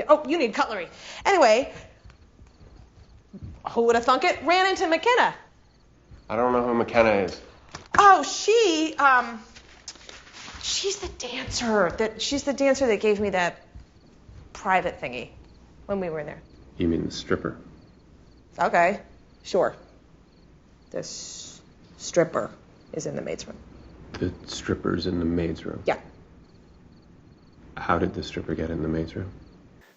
Oh, you need cutlery. Anyway, who would have thunk it? Ran into McKenna. I don't know who McKenna is. Oh, she's the dancer. She's the dancer that gave me that private thingy when we were in there. You mean the stripper? Okay, sure. This stripper is in the maid's room. The stripper's in the maid's room? Yeah. How did the stripper get in the maid's room?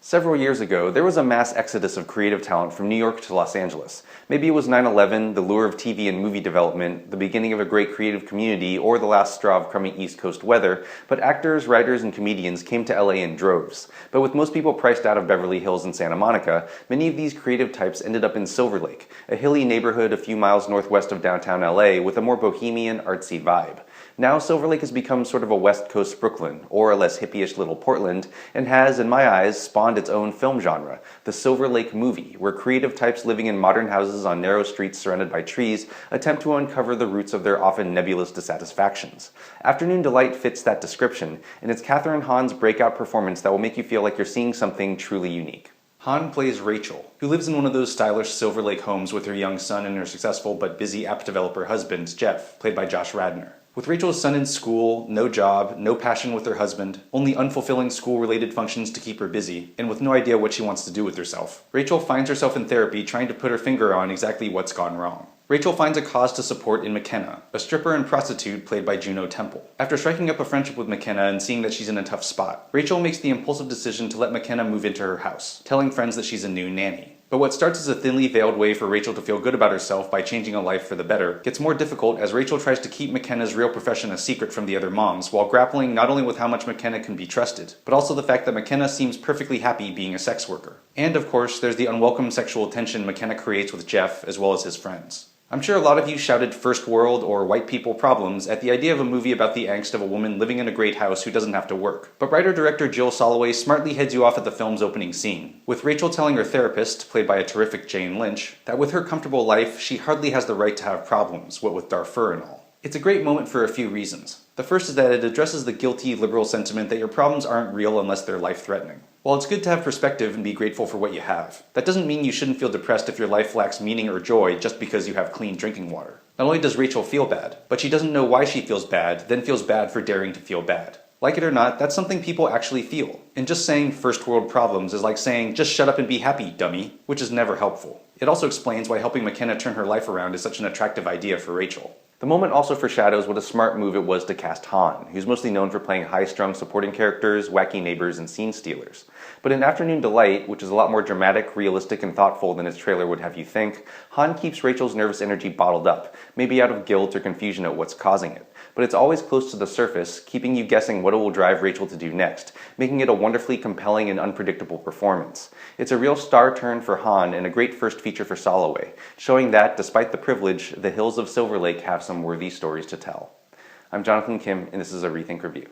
Several years ago, there was a mass exodus of creative talent from New York to Los Angeles. Maybe it was 9/11, the lure of TV and movie development, the beginning of a great creative community, or the last straw of crummy East Coast weather, but actors, writers, and comedians came to LA in droves. But with most people priced out of Beverly Hills and Santa Monica, many of these creative types ended up in Silver Lake, a hilly neighborhood a few miles northwest of downtown LA with a more bohemian, artsy vibe. Now Silver Lake has become sort of a West Coast Brooklyn, or a less hippie-ish little Portland, and has, in my eyes, spawned its own film genre, the Silver Lake movie, where creative types living in modern houses on narrow streets surrounded by trees attempt to uncover the roots of their often nebulous dissatisfactions. Afternoon Delight fits that description, and it's Kathryn Hahn's breakout performance that will make you feel like you're seeing something truly unique. Hahn plays Rachel, who lives in one of those stylish Silver Lake homes with her young son and her successful but busy app developer husband, Jeff, played by Josh Radnor. With Rachel's son in school, no job, no passion with her husband, only unfulfilling school-related functions to keep her busy, and with no idea what she wants to do with herself, Rachel finds herself in therapy trying to put her finger on exactly what's gone wrong. Rachel finds a cause to support in McKenna, a stripper and prostitute played by Juno Temple. After striking up a friendship with McKenna and seeing that she's in a tough spot, Rachel makes the impulsive decision to let McKenna move into her house, telling friends that she's a new nanny. But what starts as a thinly veiled way for Rachel to feel good about herself by changing a life for the better gets more difficult as Rachel tries to keep McKenna's real profession a secret from the other moms, while grappling not only with how much McKenna can be trusted, but also the fact that McKenna seems perfectly happy being a sex worker. And of course, there's the unwelcome sexual tension McKenna creates with Jeff as well as his friends. I'm sure a lot of you shouted first world or white people problems at the idea of a movie about the angst of a woman living in a great house who doesn't have to work. But writer-director Jill Soloway smartly heads you off at the film's opening scene, with Rachel telling her therapist, played by a terrific Jane Lynch, that with her comfortable life, she hardly has the right to have problems, what with Darfur and all. It's a great moment for a few reasons. The first is that it addresses the guilty liberal sentiment that your problems aren't real unless they're life-threatening. While it's good to have perspective and be grateful for what you have, that doesn't mean you shouldn't feel depressed if your life lacks meaning or joy just because you have clean drinking water. Not only does Rachel feel bad, but she doesn't know why she feels bad, then feels bad for daring to feel bad. Like it or not, that's something people actually feel. And just saying first world problems is like saying, just shut up and be happy, dummy, which is never helpful. It also explains why helping McKenna turn her life around is such an attractive idea for Rachel. The moment also foreshadows what a smart move it was to cast Hahn, who's mostly known for playing high-strung supporting characters, wacky neighbors, and scene stealers. But in Afternoon Delight, which is a lot more dramatic, realistic, and thoughtful than its trailer would have you think, Hahn keeps Rachel's nervous energy bottled up, maybe out of guilt or confusion at what's causing it. But it's always close to the surface, keeping you guessing what it will drive Rachel to do next, making it a wonderfully compelling and unpredictable performance. It's a real star turn for Hahn and a great first feature for Soloway, showing that, despite the privilege, the hills of Silver Lake have some worthy stories to tell. I'm Jonathan Kim, and this is a ReThink Review.